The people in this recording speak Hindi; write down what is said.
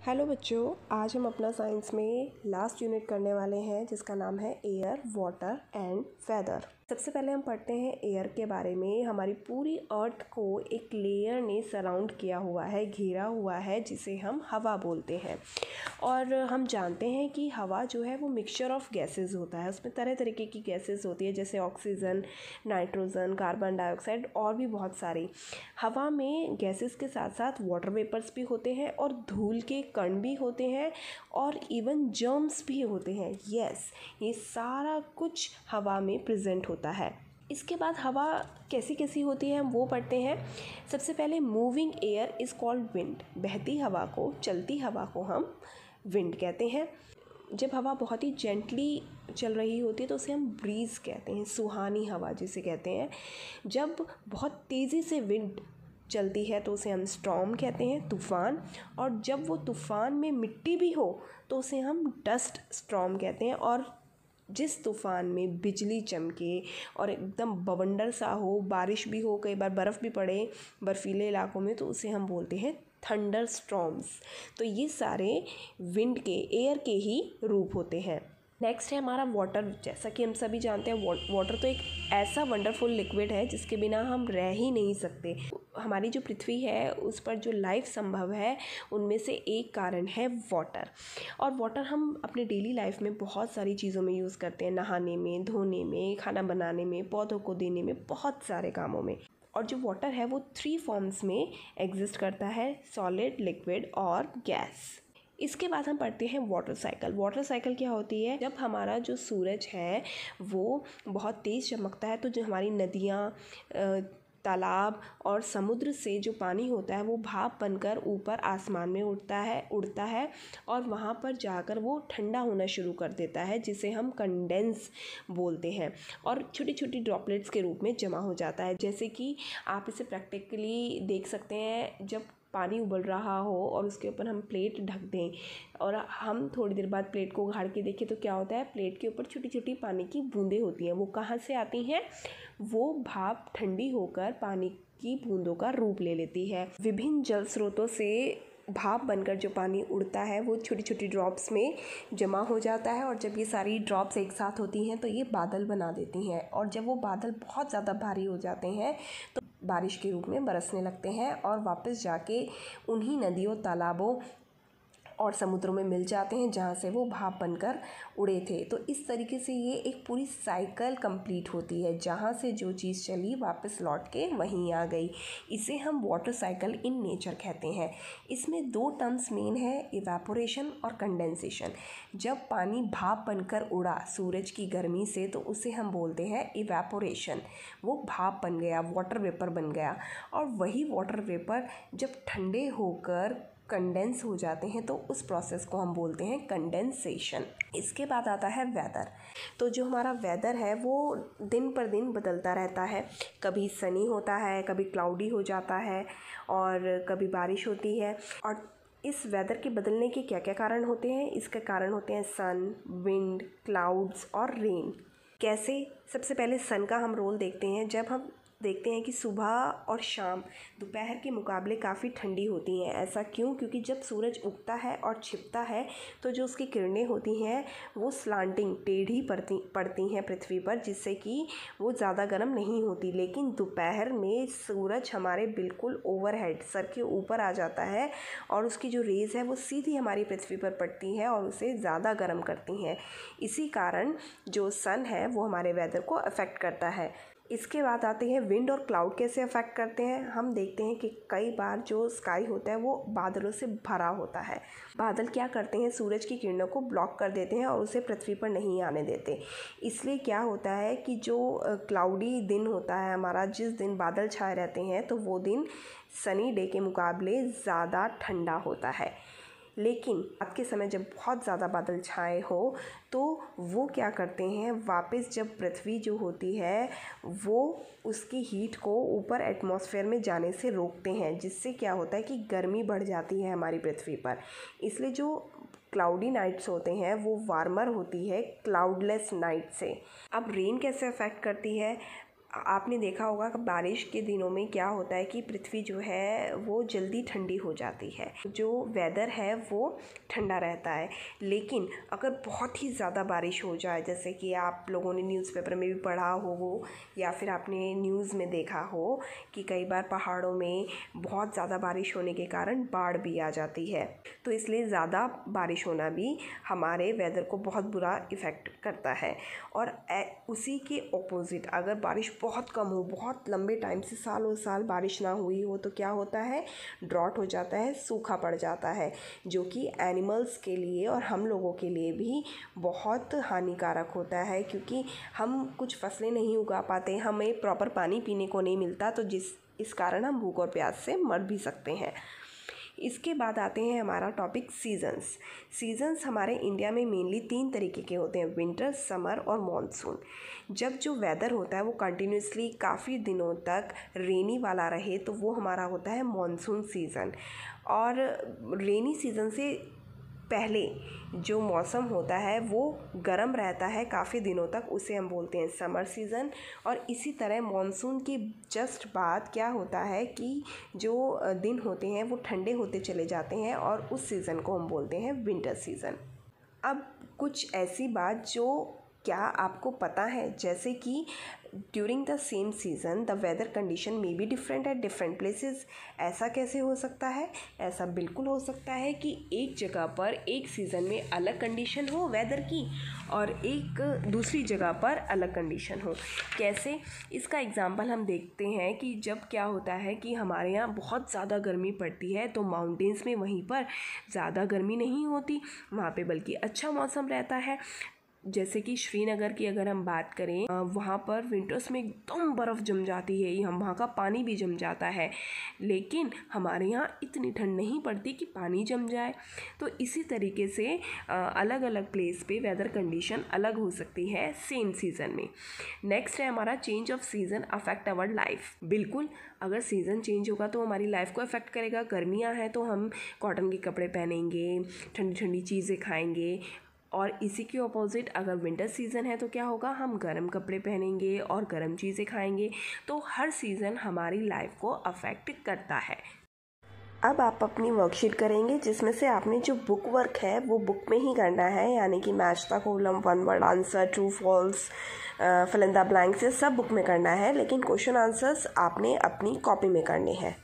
हेलो बच्चों, आज हम अपना साइंस में लास्ट यूनिट करने वाले हैं जिसका नाम है एयर, वाटर एंड वेदर। सबसे पहले हम पढ़ते हैं एयर के बारे में। हमारी पूरी अर्थ को एक लेयर ने सराउंड किया हुआ है, घेरा हुआ है, जिसे हम हवा बोलते हैं। और हम जानते हैं कि हवा जो है वो मिक्सचर ऑफ गैसेस होता है। उसमें तरह तरीके की गैसेस होती है, जैसे ऑक्सीजन, नाइट्रोजन, कार्बन डाइऑक्साइड और भी बहुत सारी। हवा में गैसेस के साथ साथ वाटर वेपर्स भी होते हैं और धूल के कण भी होते हैं और इवन जर्म्स भी होते हैं। यस, ये सारा कुछ हवा में प्रेजेंट होता है। इसके बाद हवा कैसी कैसी होती है हम वो पढ़ते हैं। सबसे पहले moving air is called wind. बहती हवा को, चलती हवा को हम विंड कहते हैं। जब हवा बहुत ही जेंटली चल रही होती है तो उसे हम ब्रीज़ कहते हैं, सुहानी हवा जिसे कहते हैं। जब बहुत तेज़ी से विंड चलती है तो उसे हम स्टॉर्म कहते हैं, तूफ़ान। और जब वो तूफ़ान में मिट्टी भी हो तो उसे हम डस्ट स्टॉर्म कहते हैं। और जिस तूफ़ान में बिजली चमके और एकदम बवंडर सा हो, बारिश भी हो, कई बार बर्फ़ भी पड़े बर्फ़ीले इलाकों में, तो उसे हम बोलते हैं थंडर स्टॉर्म्स। तो ये सारे विंड के, एयर के ही रूप होते हैं। नेक्स्ट है हमारा वाटर। जैसा कि हम सभी जानते हैं वाटर तो एक ऐसा वंडरफुल लिक्विड है जिसके बिना हम रह ही नहीं सकते। हमारी जो पृथ्वी है उस पर जो लाइफ संभव है उनमें से एक कारण है वाटर। और वाटर हम अपने डेली लाइफ में बहुत सारी चीज़ों में यूज़ करते हैं, नहाने में, धोने में, खाना बनाने में, पौधों को देने में, बहुत सारे कामों में। और जो वाटर है वो 3 फॉर्म्स में एग्जिस्ट करता है, सॉलिड, लिक्विड और गैस। इसके बाद हम पढ़ते हैं वाटर साइकिल। वाटर साइकिल क्या होती है? जब हमारा जो सूरज है वो बहुत तेज़ चमकता है तो जो हमारी नदियाँ, तालाब और समुद्र से जो पानी होता है वो भाप बनकर ऊपर आसमान में उड़ता है और वहाँ पर जाकर वो ठंडा होना शुरू कर देता है, जिसे हम कंडेंस बोलते हैं, और छोटी छोटी ड्रॉपलेट्स के रूप में जमा हो जाता है। जैसे कि आप इसे प्रैक्टिकली देख सकते हैं, जब पानी उबल रहा हो और उसके ऊपर हम प्लेट ढक दें और हम थोड़ी देर बाद प्लेट को उघाड़ के देखें तो क्या होता है, प्लेट के ऊपर छोटी छोटी पानी की बूंदें होती हैं। वो कहाँ से आती हैं? वो भाप ठंडी होकर पानी की बूंदों का रूप ले लेती है। विभिन्न जल स्रोतों से भाप बनकर जो पानी उड़ता है वो छोटी छोटी ड्रॉप्स में जमा हो जाता है, और जब ये सारी ड्रॉप्स एक साथ होती हैं तो ये बादल बना देती हैं। और जब वो बादल बहुत ज़्यादा भारी हो जाते हैं तो बारिश के रूप में बरसने लगते हैं और वापस जाके उन्हीं नदियों, तालाबों और समुद्रों में मिल जाते हैं जहाँ से वो भाप बनकर उड़े थे। तो इस तरीके से ये एक पूरी साइकिल कंप्लीट होती है, जहाँ से जो चीज़ चली वापस लौट के वहीं आ गई। इसे हम वाटर साइकिल इन नेचर कहते हैं। इसमें 2 टर्म्स मेन है, इवेपोरेशन और कंडेंसेशन। जब पानी भाप बनकर उड़ा सूरज की गर्मी से तो उसे हम बोलते हैं इवेपोरेशन। वो भाप बन गया, वाटर वेपर बन गया। और वही वाटर वेपर जब ठंडे होकर कंडेंस हो जाते हैं तो उस प्रोसेस को हम बोलते हैं कंडेंसेशन। इसके बाद आता है वेदर। तो जो हमारा वेदर है वो दिन पर दिन बदलता रहता है। कभी सनी होता है, कभी क्लाउडी हो जाता है और कभी बारिश होती है। और इस वेदर के बदलने के क्या क्या कारण होते हैं? इसके कारण होते हैं सन, विंड, क्लाउड्स और रेन। कैसे? सबसे पहले सन का हम रोल देखते हैं। जब हम देखते हैं कि सुबह और शाम दोपहर के मुकाबले काफ़ी ठंडी होती हैं। ऐसा क्यों? क्योंकि जब सूरज उगता है और छिपता है तो जो उसकी किरणें होती हैं वो स्लांटिंग, टेढ़ी पड़ती हैं पृथ्वी पर, जिससे कि वो ज़्यादा गर्म नहीं होती। लेकिन दोपहर में सूरज हमारे बिल्कुल ओवरहेड, सर के ऊपर आ जाता है और उसकी जो रेज़ है वो सीधी हमारी पृथ्वी पर पड़ती हैं और उसे ज़्यादा गर्म करती हैं। इसी कारण जो सन है वो हमारे वेदर को अफेक्ट करता है। इसके बाद आते हैं विंड और क्लाउड कैसे अफेक्ट करते हैं। हम देखते हैं कि कई बार जो स्काई होता है वो बादलों से भरा होता है। बादल क्या करते हैं? सूरज की किरणों को ब्लॉक कर देते हैं और उसे पृथ्वी पर नहीं आने देते। इसलिए क्या होता है कि जो क्लाउडी दिन होता है हमारा, जिस दिन बादल छाए रहते हैं, तो वो दिन सनी डे के मुकाबले ज़्यादा ठंडा होता है। लेकिन रात के समय जब बहुत ज़्यादा बादल छाए हो तो वो क्या करते हैं, वापस जब पृथ्वी जो होती है वो उसकी हीट को ऊपर एटमॉस्फेयर में जाने से रोकते हैं, जिससे क्या होता है कि गर्मी बढ़ जाती है हमारी पृथ्वी पर। इसलिए जो क्लाउडी नाइट्स होते हैं वो वार्मर होती है क्लाउडलेस नाइट से। अब रेन कैसे अफेक्ट करती है? आपने देखा होगा कि बारिश के दिनों में क्या होता है कि पृथ्वी जो है वो जल्दी ठंडी हो जाती है, जो वेदर है वो ठंडा रहता है। लेकिन अगर बहुत ही ज़्यादा बारिश हो जाए, जैसे कि आप लोगों ने न्यूज़पेपर में भी पढ़ा हो या फिर आपने न्यूज़ में देखा हो कि कई बार पहाड़ों में बहुत ज़्यादा बारिश होने के कारण बाढ़ भी आ जाती है। तो इसलिए ज़्यादा बारिश होना भी हमारे वेदर को बहुत बुरा इफ़ेक्ट करता है। और उसी के ऑपोजिट अगर बारिश बहुत कम हो, बहुत लंबे टाइम से सालों साल बारिश ना हुई हो, तो क्या होता है, ड्रॉट हो जाता है, सूखा पड़ जाता है, जो कि एनिमल्स के लिए और हम लोगों के लिए भी बहुत हानिकारक होता है, क्योंकि हम कुछ फसलें नहीं उगा पाते, हमें प्रॉपर पानी पीने को नहीं मिलता, तो इस कारण हम भूख और प्यास से मर भी सकते हैं। इसके बाद आते हैं हमारा टॉपिक सीजन्स हमारे इंडिया में मेनली 3 तरीके के होते हैं, विंटर, समर और मॉनसून। जब जो वेदर होता है वो कंटिन्यूसली काफ़ी दिनों तक रेनी वाला रहे तो वो हमारा होता है मॉनसून सीज़न। और रेनी सीज़न से पहले जो मौसम होता है वो गर्म रहता है काफ़ी दिनों तक, उसे हम बोलते हैं समर सीज़न। और इसी तरह मॉनसून के जस्ट बाद क्या होता है कि जो दिन होते हैं वो ठंडे होते चले जाते हैं और उस सीज़न को हम बोलते हैं विंटर सीज़न। अब कुछ ऐसी बात जो क्या आपको पता है, जैसे कि during the same season the weather condition may be different at different places. ऐसा कैसे हो सकता है? ऐसा बिल्कुल हो सकता है कि एक जगह पर एक सीज़न में अलग कंडीशन हो वेदर की और एक दूसरी जगह पर अलग कंडीशन हो। कैसे? इसका एग्जांपल हम देखते हैं कि जब क्या होता है कि हमारे यहाँ बहुत ज़्यादा गर्मी पड़ती है तो माउंटेन्स में वहीं पर ज़्यादा गर्मी नहीं होती, वहाँ पे बल्कि अच्छा मौसम रहता है। जैसे कि श्रीनगर की अगर हम बात करें, वहाँ पर विंटर्स में एकदम बर्फ़ जम जाती है, हम वहाँ का पानी भी जम जाता है, लेकिन हमारे यहाँ इतनी ठंड नहीं पड़ती कि पानी जम जाए। तो इसी तरीके से अलग अलग प्लेस पे वेदर कंडीशन अलग हो सकती है सेम सीज़न में। नेक्स्ट है हमारा change of season affect our life. बिल्कुल, अगर सीज़न चेंज होगा तो हमारी लाइफ को अफेक्ट करेगा। गर्मियाँ हैं तो हम कॉटन के कपड़े पहनेंगे, ठंडी ठंडी चीज़ें खाएँगे। और इसी के ऑपोजिट अगर विंटर सीज़न है तो क्या होगा, हम गर्म कपड़े पहनेंगे और गर्म चीज़ें खाएंगे। तो हर सीज़न हमारी लाइफ को अफेक्ट करता है। अब आप अपनी वर्कशीट करेंगे जिसमें से आपने जो बुक वर्क है वो बुक में ही करना है, यानी कि match the column, 1 word answer, true false, fill in the blanks, ये सब बुक में करना है, लेकिन क्वेश्चन आंसर्स आपने अपनी कॉपी में करने हैं।